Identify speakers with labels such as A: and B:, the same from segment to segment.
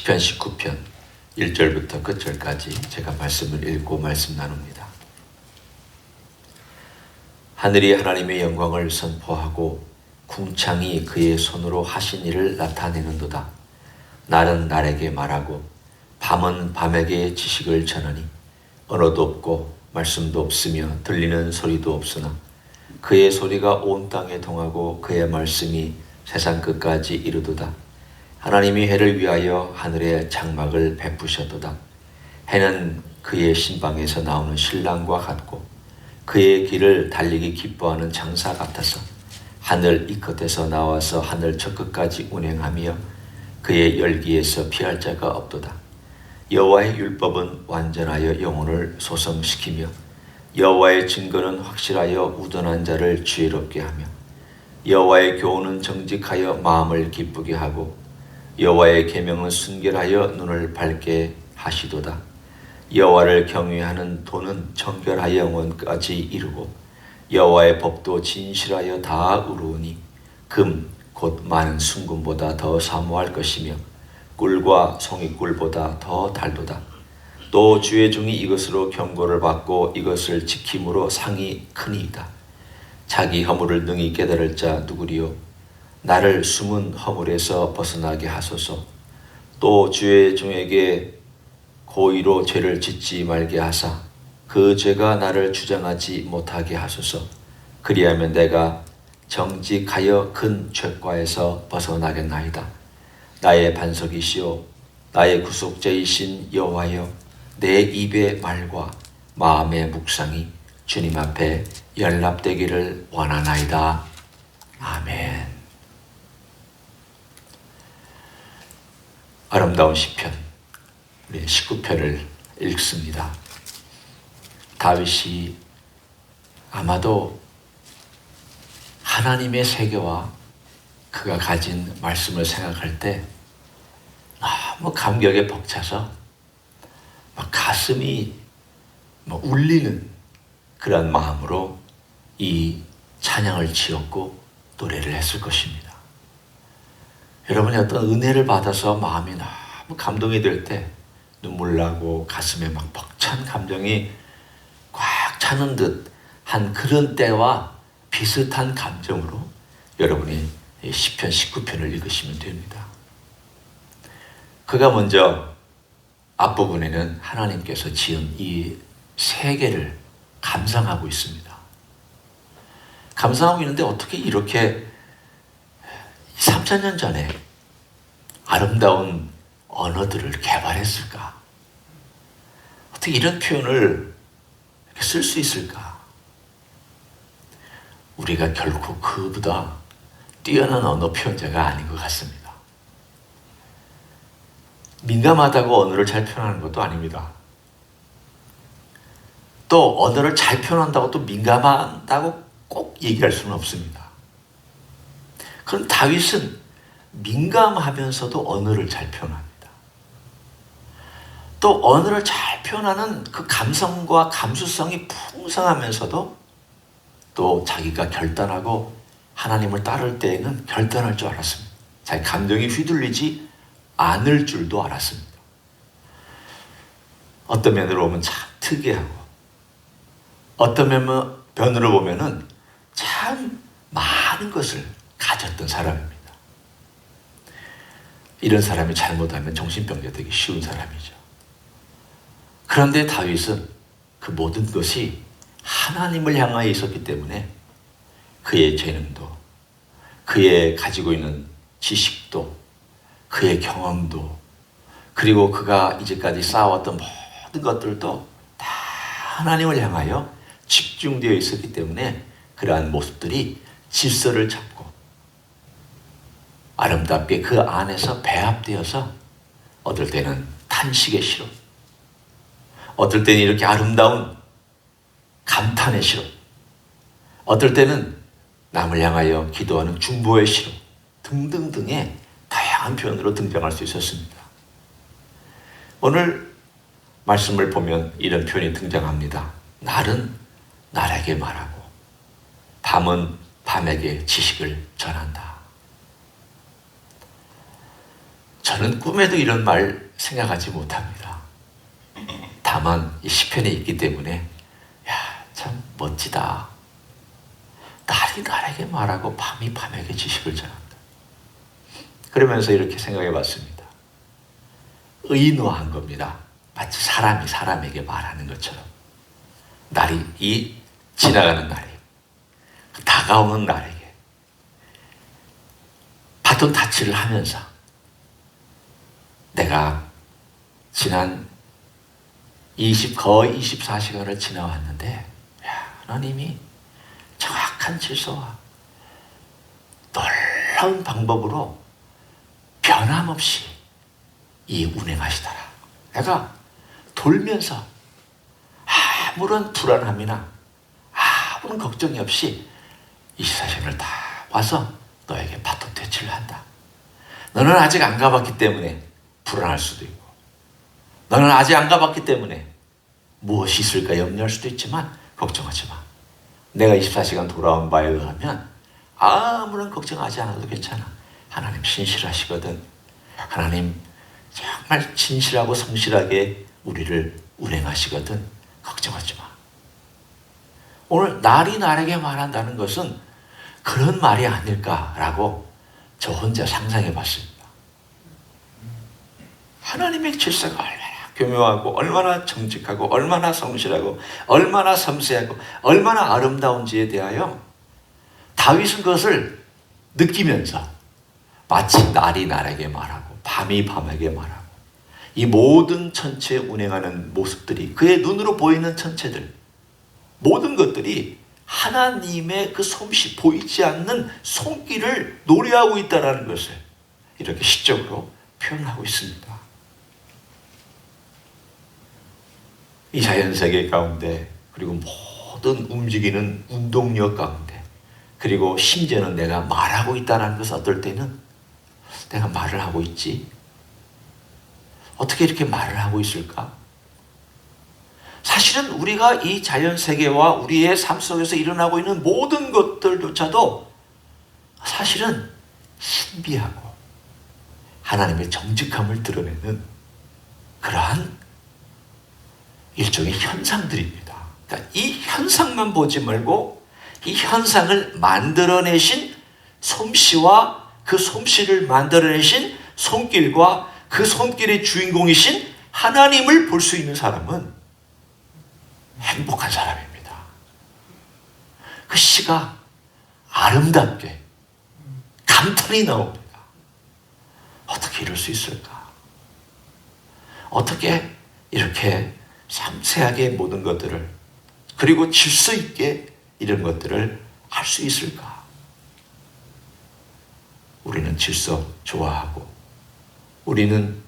A: 시편 19편 1절부터 끝절까지 제가 말씀을 읽고 말씀 나눕니다. 하늘이 하나님의 영광을 선포하고 궁창이 그의 손으로 하신 일을 나타내는도다. 날은 날에게 말하고 밤은 밤에게 지식을 전하니 언어도 없고 말씀도 없으며 들리는 소리도 없으나 그의 소리가 온 땅에 통하고 그의 말씀이 세상 끝까지 이르도다. 하나님이 해를 위하여 하늘에 장막을 베푸셨도다. 해는 그의 신방에서 나오는 신랑과 같고 그의 길을 달리기 기뻐하는 장사 같아서 하늘 이 끝에서 나와서 하늘 저 끝까지 운행하며 그의 열기에서 피할 자가 없도다. 여호와의 율법은 완전하여 영혼을 소성시키며 여호와의 증거는 확실하여 우둔한 자를 지혜롭게 하며 여호와의 교훈은 정직하여 마음을 기쁘게 하고 여호와의 계명은 순결하여 눈을 밝게 하시도다. 여호와를 경외하는 도는 정결하여 영원까지 이르고 여호와의 법도 진실하여 다 이루으니 금 곧 많은 순금보다 더 사모할 것이며 꿀과 송이꿀보다 더 달도다. 또 주의 종이 이것으로 경고를 받고 이것을 지킴으로 상이 크니이다. 자기 허물을 능히 깨달을 자 누구리요? 나를 숨은 허물에서 벗어나게 하소서. 또 주의 종에게 고의로 죄를 짓지 말게 하사 그 죄가 나를 주장하지 못하게 하소서. 그리하면 내가 정직하여 큰 죄과에서 벗어나겠나이다. 나의 반석이시오 나의 구속자이신 여호와여, 내 입의 말과 마음의 묵상이 주님 앞에 연락되기를 원하나이다. 아멘. 아름다운 시편 우리 19편을 읽습니다. 다윗이 아마도 하나님의 세계와 그가 가진 말씀을 생각할 때 너무 감격에 벅차서 막 가슴이 울리는 그런 마음으로 이 찬양을 지었고 노래를 했을 것입니다. 여러분이 어떤 은혜를 받아서 마음이 너무 감동이 될 때 눈물 나고 가슴에 막 벅찬 감정이 꽉 차는 듯한 그런 때와 비슷한 감정으로 여러분이 시편 19편을 읽으시면 됩니다. 그가 먼저 앞부분에는 하나님께서 지은 이 세계를 감상하고 있습니다. 감상하고 있는데 어떻게 이렇게 3000년 전에 아름다운 언어들을 개발했을까? 어떻게 이런 표현을 쓸 수 있을까? 우리가 결코 그보다 뛰어난 언어 표현자가 아닌 것 같습니다. 민감하다고 언어를 잘 표현하는 것도 아닙니다. 또 언어를 잘 표현한다고 또 민감하다고 꼭 얘기할 수는 없습니다. 그럼 다윗은 민감하면서도 언어를 잘 표현합니다. 또 언어를 잘 표현하는 그 감성과 감수성이 풍성하면서도 또 자기가 결단하고 하나님을 따를 때에는 결단할 줄 알았습니다. 자기 감정이 휘둘리지 않을 줄도 알았습니다. 어떤 면으로 보면 참 특이하고 어떤 면으로 보면은 참 많은 것을 가졌던 사람입니다. 이런 사람이 잘못하면 정신병자 되기 쉬운 사람이죠. 그런데 다윗은 그 모든 것이 하나님을 향하여 있었기 때문에 그의 재능도, 그의 가지고 있는 지식도, 그의 경험도, 그리고 그가 이제까지 쌓아왔던 모든 것들도 다 하나님을 향하여 집중되어 있었기 때문에 그러한 모습들이 질서를 잡고 아름답게 그 안에서 배합되어서 어떨 때는 탄식의 시로, 어떨 때는 이렇게 아름다운 감탄의 시로, 어떨 때는 남을 향하여 기도하는 중보의 시로 등등등의 다양한 표현으로 등장할 수 있었습니다. 오늘 말씀을 보면 이런 표현이 등장합니다. 날은 날에게 말하고 밤은 밤에게 지식을 전한다. 저는 꿈에도 이런 말 생각하지 못합니다. 다만 이 시편에 있기 때문에 참 멋지다. 날이 날에게 말하고 밤이 밤에게 지식을 전한다. 그러면서 이렇게 생각해 봤습니다. 의인화한 겁니다. 마치 사람이 사람에게 말하는 것처럼. 날이, 이 지나가는 날이, 다가오는 날에게 바톤 타치를 하면서 내가 지난 거의 24시간을 지나왔는데 하나님이 정확한 질서와 놀라운 방법으로 변함없이 운행하시더라. 내가 돌면서 아무런 불안함이나 아무런 걱정이 없이 24시간을 다 와서 너에게 바톤 터치를 한다. 너는 아직 안 가봤기 때문에 불안할 수도 있고, 너는 아직 안 가봤기 때문에 무엇이 있을까 염려할 수도 있지만 걱정하지 마. 내가 24시간 돌아온 바에 의하면 아무런 걱정하지 않아도 괜찮아. 하나님 신실하시거든. 하나님 정말 진실하고 성실하게 우리를 운행하시거든. 걱정하지 마. 오늘 날이 날에게 말한다는 것은 그런 말이 아닐까라고 저 혼자 상상해 봤습니다. 하나님의 질서가 얼마나 교묘하고 얼마나 정직하고 얼마나 성실하고 얼마나 섬세하고 얼마나 아름다운지에 대하여 다윗은 그것을 느끼면서 마치 날이 날에게 말하고 밤이 밤에게 말하고 이 모든 천체에 운행하는 모습들이 그의 눈으로 보이는 천체들 모든 것들이 하나님의 그 솜씨 보이지 않는 손길을 노래하고 있다는 것을 이렇게 시적으로 표현하고 있습니다. 이 자연세계 가운데 그리고 모든 움직이는 운동력 가운데 그리고 심지어는 내가 말하고 있다는 것은 어떨 때는 내가 말을 하고 있지? 어떻게 이렇게 말을 하고 있을까? 사실은 우리가 이 자연세계와 우리의 삶 속에서 일어나고 있는 모든 것들조차도 사실은 신비하고 하나님의 정직함을 드러내는 그러한 일종의 현상들입니다. 그러니까 이 현상만 보지 말고 이 현상을 만들어내신 솜씨와 그 솜씨를 만들어내신 손길과 그 손길의 주인공이신 하나님을 볼 수 있는 사람은 행복한 사람입니다. 그 시가 아름답게 감탄이 나옵니다. 어떻게 이럴 수 있을까? 어떻게 이렇게 섬세하게 모든 것들을 그리고 질서 있게 이런 것들을 할 수 있을까? 우리는 질서 좋아하고 우리는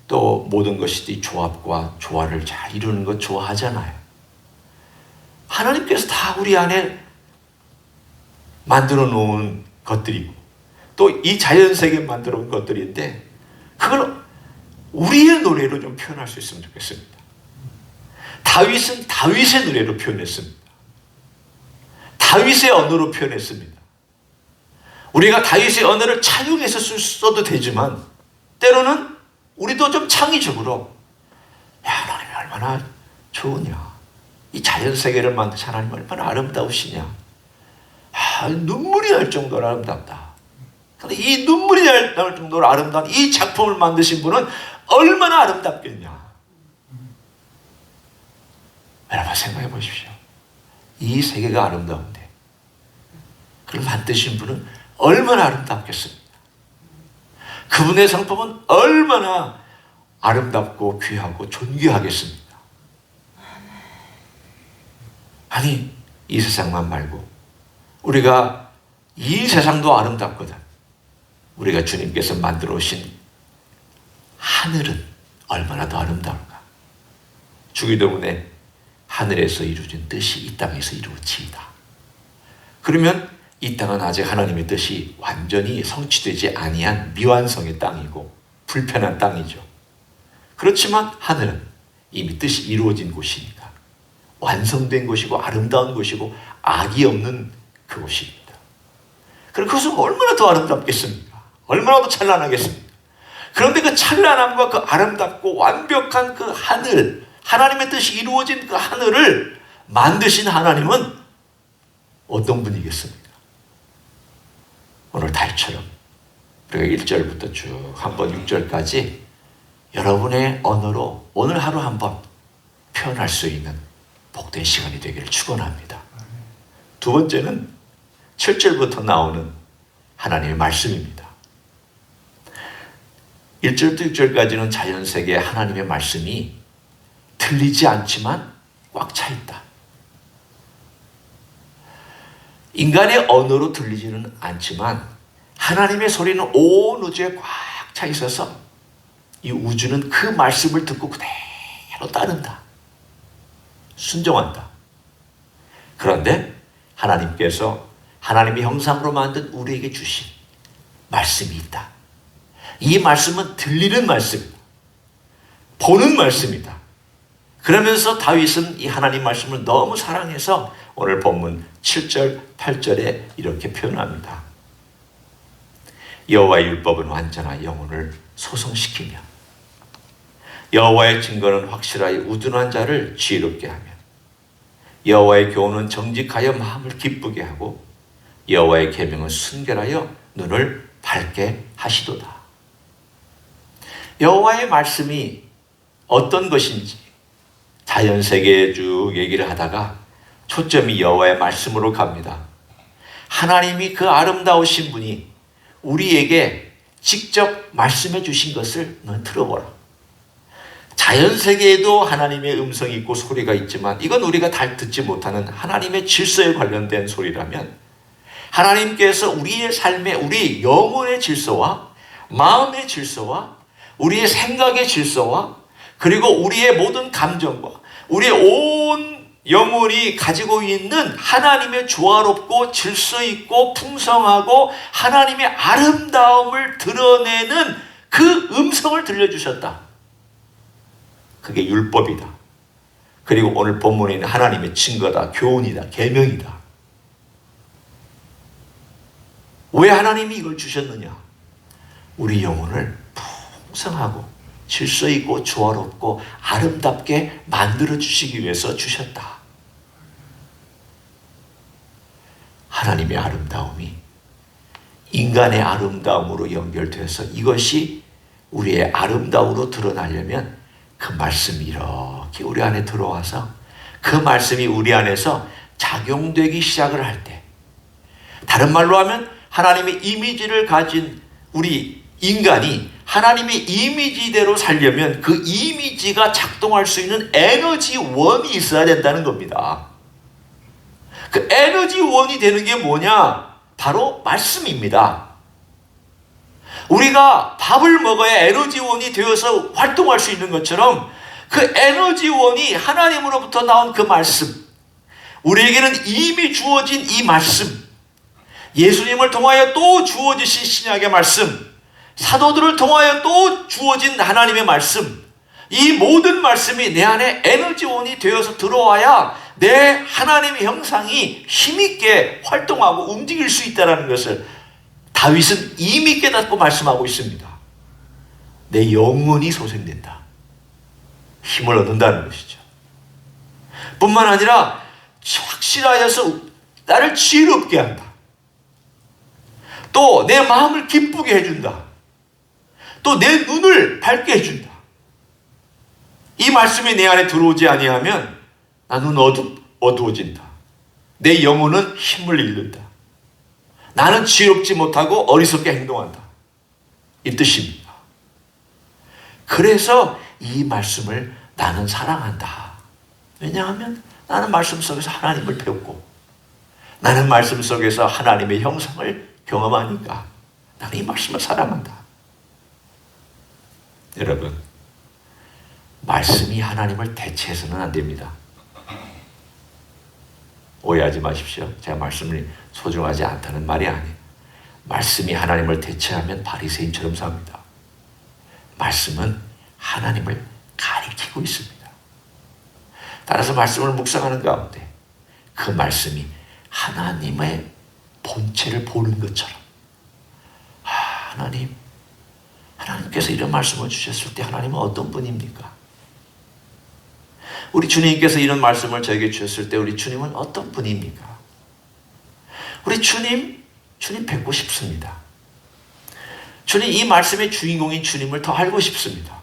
A: 또 모든 것이 조합과 조화를 잘 이루는 것 좋아하잖아요. 하나님께서 다 우리 안에 만들어 놓은 것들이고 또 이 자연세계에 만들어 놓은 것들인데 그걸 우리의 노래로 좀 표현할 수 있으면 좋겠습니다. 다윗은 다윗의 노래로 표현했습니다. 다윗의 언어로 표현했습니다. 우리가 다윗의 언어를 차용해서 써도 되지만 때로는 우리도 좀 창의적으로 하나님이 얼마나 좋으냐. 이 자연세계를 만드신 하나님 얼마나 아름다우시냐. 눈물이 날 정도로 아름답다. 근데 이 눈물이 날 정도로 아름다운 이 작품을 만드신 분은 얼마나 아름답겠냐. 여러분 생각해 보십시오. 이 세계가 아름다운데 그걸 만드신 분은 얼마나 아름답겠습니까? 그분의 성품은 얼마나 아름답고 귀하고 존귀하겠습니까? 아니 이 세상만 말고 우리가 이 세상도 아름답거든. 우리가 주님께서 만들어 오신 하늘은 얼마나 더 아름다울까. 주기도문에 하늘에서 이루어진 뜻이 이 땅에서 이루어지이다. 그러면 이 땅은 아직 하나님의 뜻이 완전히 성취되지 아니한 미완성의 땅이고 불편한 땅이죠. 그렇지만 하늘은 이미 뜻이 이루어진 곳이니까 완성된 곳이고 아름다운 곳이고 악이 없는 그곳입니다. 그럼 그것은 얼마나 더 아름답겠습니까? 얼마나 더 찬란하겠습니까? 그런데 그 찬란함과 그 아름답고 완벽한 그 하늘, 하나님의 뜻이 이루어진 그 하늘을 만드신 하나님은 어떤 분이겠습니까? 오늘 다윗처럼 우리가 1절부터 쭉 한번 6절까지 여러분의 언어로 오늘 하루 한번 표현할 수 있는 복된 시간이 되기를 축원합니다. 두 번째는 7절부터 나오는 하나님의 말씀입니다. 1절부터 6절까지는 자연세계에 하나님의 말씀이 들리지 않지만 꽉 차 있다. 인간의 언어로 들리지는 않지만 하나님의 소리는 온 우주에 꽉 차 있어서 이 우주는 그 말씀을 듣고 그대로 따른다. 순종한다. 그런데 하나님께서 하나님의 형상으로 만든 우리에게 주신 말씀이 있다. 이 말씀은 들리는 말씀이다. 보는 말씀이다. 그러면서 다윗은 이 하나님 말씀을 너무 사랑해서 오늘 본문 7절, 8절에 이렇게 표현합니다. 여호와의 율법은 완전한 영혼을 소성시키며 여호와의 증거는 확실하여 우둔한 자를 지혜롭게 하며 여호와의 교훈은 정직하여 마음을 기쁘게 하고 여호와의 계명은 순결하여 눈을 밝게 하시도다. 여호와의 말씀이 어떤 것인지 자연세계에 쭉 얘기를 하다가 초점이 여호와의 말씀으로 갑니다. 하나님이 그 아름다우신 분이 우리에게 직접 말씀해 주신 것을 넌 들어보라. 자연세계에도 하나님의 음성이 있고 소리가 있지만 이건 우리가 다 듣지 못하는 하나님의 질서에 관련된 소리라면 하나님께서 우리의 삶에 우리 영혼의 질서와 마음의 질서와 우리의 생각의 질서와 그리고 우리의 모든 감정과 우리의 온 영혼이 가지고 있는 하나님의 조화롭고 질서 있고 풍성하고 하나님의 아름다움을 드러내는 그 음성을 들려주셨다. 그게 율법이다. 그리고 오늘 본문에 있는 하나님의 증거다, 교훈이다, 계명이다. 왜 하나님이 이걸 주셨느냐? 우리 영혼을 풍성하고 질서 있고 조화롭고 아름답게 만들어 주시기 위해서 주셨다. 하나님의 아름다움이 인간의 아름다움으로 연결돼서 이것이 우리의 아름다움으로 드러나려면 그 말씀이 이렇게 우리 안에 들어와서 그 말씀이 우리 안에서 작용되기 시작을 할 때, 다른 말로 하면 하나님의 이미지를 가진 우리 인간이 하나님의 이미지대로 살려면 그 이미지가 작동할 수 있는 에너지원이 있어야 된다는 겁니다. 그 에너지원이 되는 게 뭐냐? 바로 말씀입니다. 우리가 밥을 먹어야 에너지원이 되어서 활동할 수 있는 것처럼 그 에너지원이 하나님으로부터 나온 그 말씀, 우리에게는 이미 주어진 이 말씀, 예수님을 통하여 또 주어지신 신약의 말씀, 사도들을 통하여 또 주어진 하나님의 말씀, 이 모든 말씀이 내 안에 에너지원이 되어서 들어와야 내 하나님의 형상이 힘있게 활동하고 움직일 수 있다는 것을 다윗은 이미 깨닫고 말씀하고 있습니다. 내 영혼이 소생된다. 힘을 얻는다는 것이죠. 뿐만 아니라 확실하여서 나를 지혜롭게 한다. 또 내 마음을 기쁘게 해준다. 또 내 눈을 밝게 해준다. 이 말씀이 내 안에 들어오지 아니하면 나는 어두워진다. 내 영혼은 힘을 잃는다. 나는 지혜롭지 못하고 어리석게 행동한다. 이 뜻입니다. 그래서 이 말씀을 나는 사랑한다. 왜냐하면 나는 말씀 속에서 하나님을 배웠고 나는 말씀 속에서 하나님의 형상을 경험하니까 나는 이 말씀을 사랑한다. 여러분, 말씀이 하나님을 대체해서는 안 됩니다. 오해하지 마십시오. 제가 말씀을 소중하지 않다는 말이 아니에요. 말씀이 하나님을 대체하면 바리새인처럼 삽니다. 말씀은 하나님을 가리키고 있습니다. 따라서 말씀을 묵상하는 가운데 그 말씀이 하나님의 본체를 보는 것처럼, 하나님, 하나님께서 이런 말씀을 주셨을 때 하나님은 어떤 분입니까? 우리 주님께서 이런 말씀을 저에게 주셨을 때 우리 주님은 어떤 분입니까? 우리 주님 뵙고 싶습니다. 주님, 이 말씀의 주인공인 주님을 더 알고 싶습니다.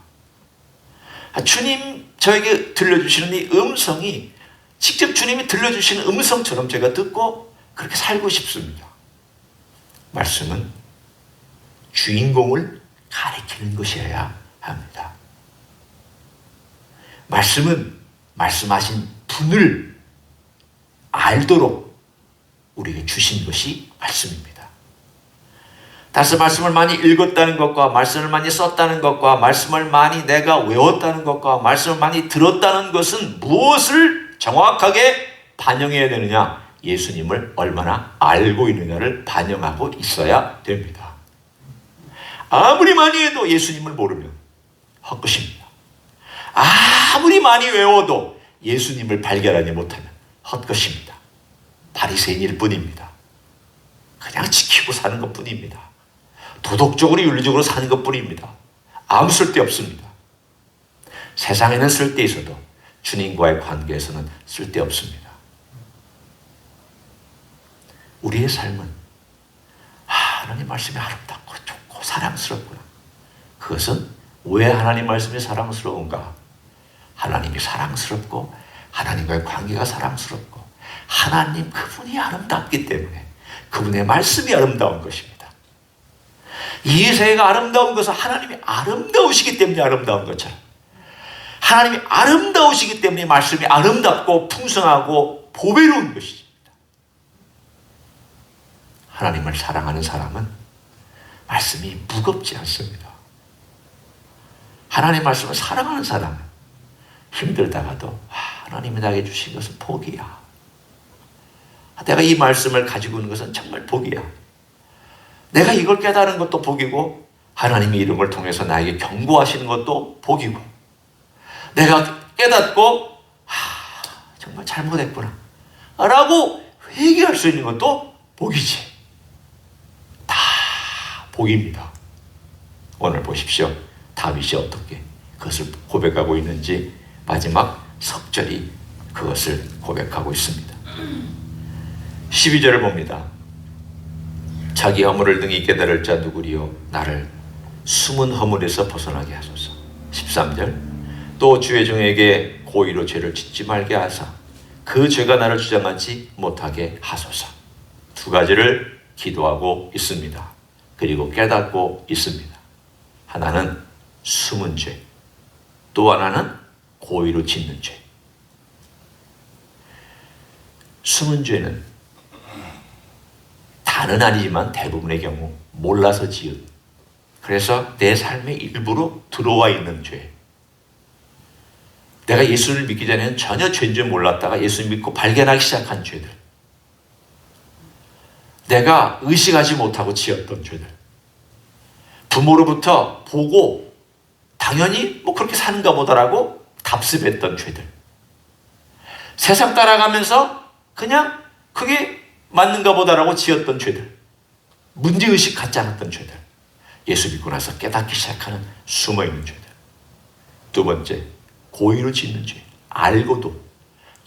A: 주님 저에게 들려주시는 이 음성이 직접 주님이 들려주시는 음성처럼 제가 듣고 그렇게 살고 싶습니다. 말씀은 주인공을 가리키는 것이어야 합니다. 말씀은 말씀하신 분을 알도록 우리에게 주신 것이 말씀입니다. 따라서 말씀을 많이 읽었다는 것과 말씀을 많이 썼다는 것과 말씀을 많이 내가 외웠다는 것과 말씀을 많이 들었다는 것은 무엇을 정확하게 반영해야 되느냐? 예수님을 얼마나 알고 있느냐를 반영하고 있어야 됩니다. 아무리 많이 해도 예수님을 모르면 헛것입니다. 아무리 많이 외워도 예수님을 발견하지 못하면 헛것입니다. 바리새인일 뿐입니다. 그냥 지키고 사는 것뿐입니다. 도덕적으로 윤리적으로 사는 것뿐입니다. 아무 쓸데 없습니다. 세상에는 쓸데 있어도 주님과의 관계에서는 쓸데 없습니다. 우리의 삶은 하나님 말씀이 아름답고 좋고 사랑스럽구나. 그것은 왜 하나님 말씀이 사랑스러운가? 하나님이 사랑스럽고 하나님과의 관계가 사랑스럽고 하나님 그분이 아름답기 때문에 그분의 말씀이 아름다운 것입니다. 이 세계가 아름다운 것은 하나님이 아름다우시기 때문에 아름다운 것처럼 하나님이 아름다우시기 때문에 말씀이 아름답고 풍성하고 보배로운 것입니다. 하나님을 사랑하는 사람은 말씀이 무겁지 않습니다. 하나님 말씀을 사랑하는 사람은 힘들다가도 하나님이 나에게 주신 것은 복이야. 내가 이 말씀을 가지고 있는 것은 정말 복이야. 내가 이걸 깨달은 것도 복이고 하나님이 이런 걸 통해서 나에게 경고하시는 것도 복이고 내가 깨닫고 정말 잘못했구나 라고 회개할 수 있는 것도 복이지. 다 복입니다. 오늘 보십시오. 다윗이 어떻게 그것을 고백하고 있는지 마지막 석절이 그것을 고백하고 있습니다. 12절을 봅니다. 자기 허물을 등이 깨달을 자 누구리요? 나를 숨은 허물에서 벗어나게 하소서. 13절 또 주의 종에게 고의로 죄를 짓지 말게 하사 그 죄가 나를 주장하지 못하게 하소서. 두 가지를 기도하고 있습니다. 그리고 깨닫고 있습니다. 하나는 숨은 죄, 또 하나는 고의로 짓는 죄. 숨은 죄는 다는 아니지만 대부분의 경우 몰라서 지은, 그래서 내 삶의 일부로 들어와 있는 죄. 내가 예수를 믿기 전에는 전혀 죄인 줄 몰랐다가 예수 믿고 발견하기 시작한 죄들. 내가 의식하지 못하고 지었던 죄들. 부모로부터 보고 당연히 그렇게 사는가 보다라고 답습했던 죄들. 세상 따라가면서 그냥 그게 맞는가 보다라고 지었던 죄들. 문제의식 갖지 않았던 죄들. 예수 믿고 나서 깨닫기 시작하는 숨어있는 죄들. 두 번째, 고의로 짓는 죄. 알고도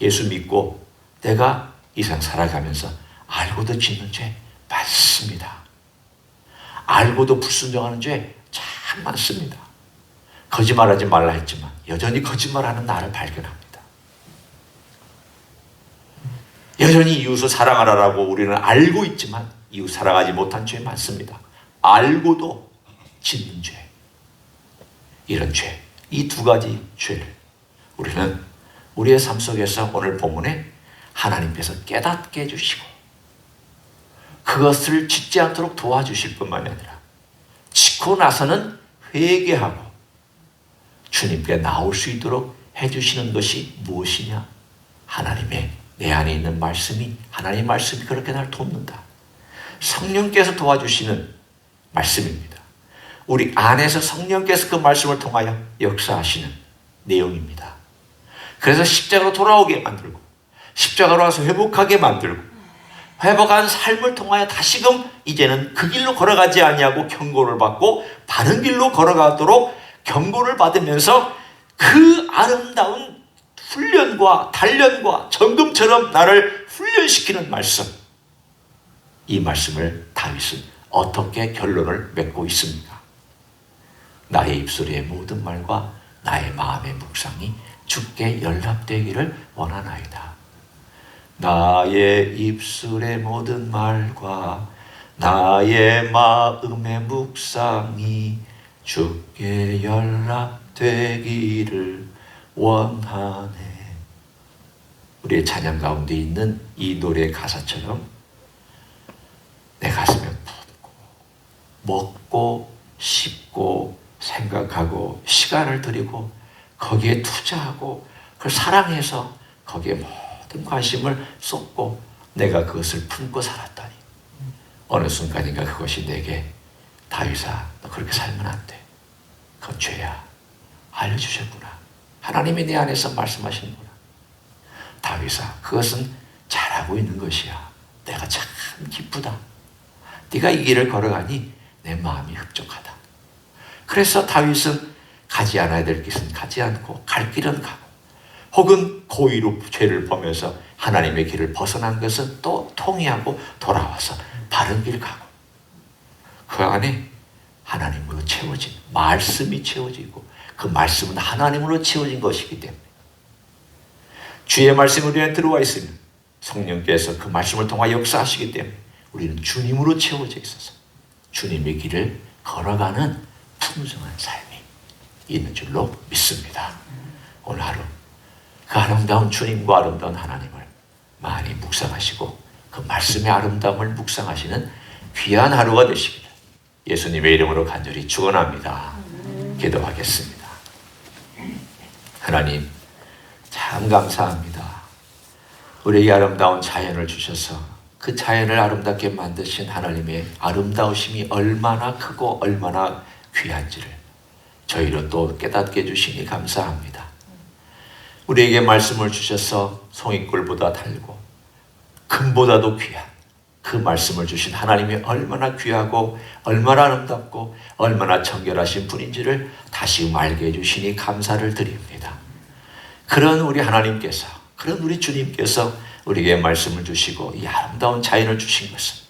A: 예수 믿고 내가 이 세상 살아가면서 알고도 짓는 죄 많습니다. 알고도 불순종하는 죄 참 많습니다. 거짓말하지 말라 했지만 여전히 거짓말하는 나를 발견합니다. 여전히 이웃을 사랑하라라고 우리는 알고 있지만 이웃 사랑하지 못한 죄 많습니다. 알고도 짓는 죄. 이런 죄, 이 두 가지 죄를 우리는 우리의 삶 속에서 오늘 본문에 하나님께서 깨닫게 해주시고 그것을 짓지 않도록 도와주실 뿐만이 아니라 짓고 나서는 회개하고 주님께 나올 수 있도록 해주시는 것이 무엇이냐? 하나님의 내 안에 있는 말씀이, 하나님의 말씀이 그렇게 날 돕는다. 성령께서 도와주시는 말씀입니다. 우리 안에서 성령께서 그 말씀을 통하여 역사하시는 내용입니다. 그래서 십자가로 돌아오게 만들고 십자가로 와서 회복하게 만들고 회복한 삶을 통하여 다시금 이제는 그 길로 걸어가지 아니하고 경고를 받고 바른 길로 걸어가도록 경고를 받으면서 그 아름다운 훈련과 단련과 정금처럼 나를 훈련시키는 말씀, 이 말씀을 다윗은 어떻게 결론을 맺고 있습니까? 나의 입술의 모든 말과 나의 마음의 묵상이 주께 연락되기를 원하나이다. 나의 입술의 모든 말과 나의 마음의 묵상이 주께 연락되기를 원하네. 우리의 찬양 가운데 있는 이 노래 가사처럼 내 가슴에 품고 먹고 씹고 생각하고 시간을 들이고 거기에 투자하고 그걸 사랑해서 거기에 모든 관심을 쏟고 내가 그것을 품고 살았더니 어느 순간인가 그것이 내게 다윗아 너 그렇게 살면 안 돼. 그건 죄야. 알려주셨구나. 하나님이 내 안에서 말씀하시는구나. 다윗아 그것은 잘하고 있는 것이야. 내가 참 기쁘다. 네가 이 길을 걸어가니 내 마음이 흡족하다. 그래서 다윗은 가지 않아야 될 길은 가지 않고 갈 길은 가고 혹은 고의로 죄를 범해서 하나님의 길을 벗어난 것은 또 통회하고 돌아와서 바른 길 가고 그 안에 하나님으로 채워진 말씀이 채워지고 그 말씀은 하나님으로 채워진 것이기 때문에 주의 말씀이 우리 안에 들어와 있으면 성령께서 그 말씀을 통하 역사하시기 때문에 우리는 주님으로 채워져 있어서 주님의 길을 걸어가는 풍성한 삶이 있는 줄로 믿습니다. 오늘 하루 그 아름다운 주님과 아름다운 하나님을 많이 묵상하시고 그 말씀의 아름다움을 묵상하시는 귀한 하루가 되시기를 예수님의 이름으로 간절히 축원합니다. 기도하겠습니다. 하나님 참 감사합니다. 우리에게 아름다운 자연을 주셔서 그 자연을 아름답게 만드신 하나님의 아름다우심이 얼마나 크고 얼마나 귀한지를 저희로 또 깨닫게 해주시니 감사합니다. 우리에게 말씀을 주셔서 송이꿀보다 달고 금보다도 귀한 그 말씀을 주신 하나님이 얼마나 귀하고 얼마나 아름답고 얼마나 정결하신 분인지를 다시 알게 해주시니 감사를 드립니다. 그런 우리 하나님께서 그런 우리 주님께서 우리에게 말씀을 주시고 이 아름다운 자연을 주신 것은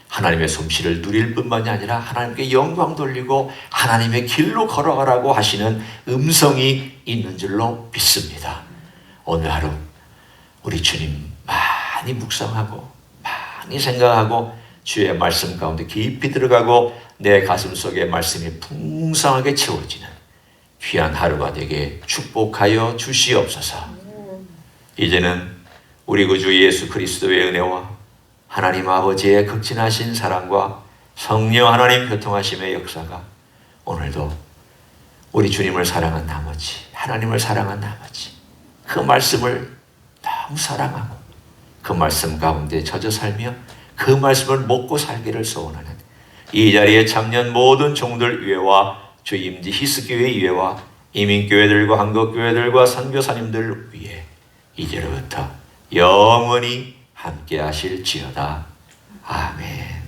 A: 하나님의 솜씨를 누릴 뿐만이 아니라 하나님께 영광 돌리고 하나님의 길로 걸어가라고 하시는 음성이 있는 줄로 믿습니다. 오늘 하루 우리 주님 많이 묵상하고 많이 생각하고 주의 말씀 가운데 깊이 들어가고 내 가슴 속에 말씀이 풍성하게 채워지는 귀한 하루가 되게 축복하여 주시옵소서. 이제는 우리 구주 예수 그리스도의 은혜와 하나님 아버지의 극진하신 사랑과 성령 하나님 교통하심의 역사가 오늘도 우리 주님을 사랑한 나머지 하나님을 사랑한 나머지 그 말씀을 너무 사랑하고 그 말씀 가운데 젖어 살며 그 말씀을 먹고 살기를 소원하는 이 자리에 참여한 모든 종들 위에와 주 임지 히스교회 위에와 이민교회들과 한국교회들과 선교사님들 위에 이제로부터 영원히 함께 하실지어다. 아멘.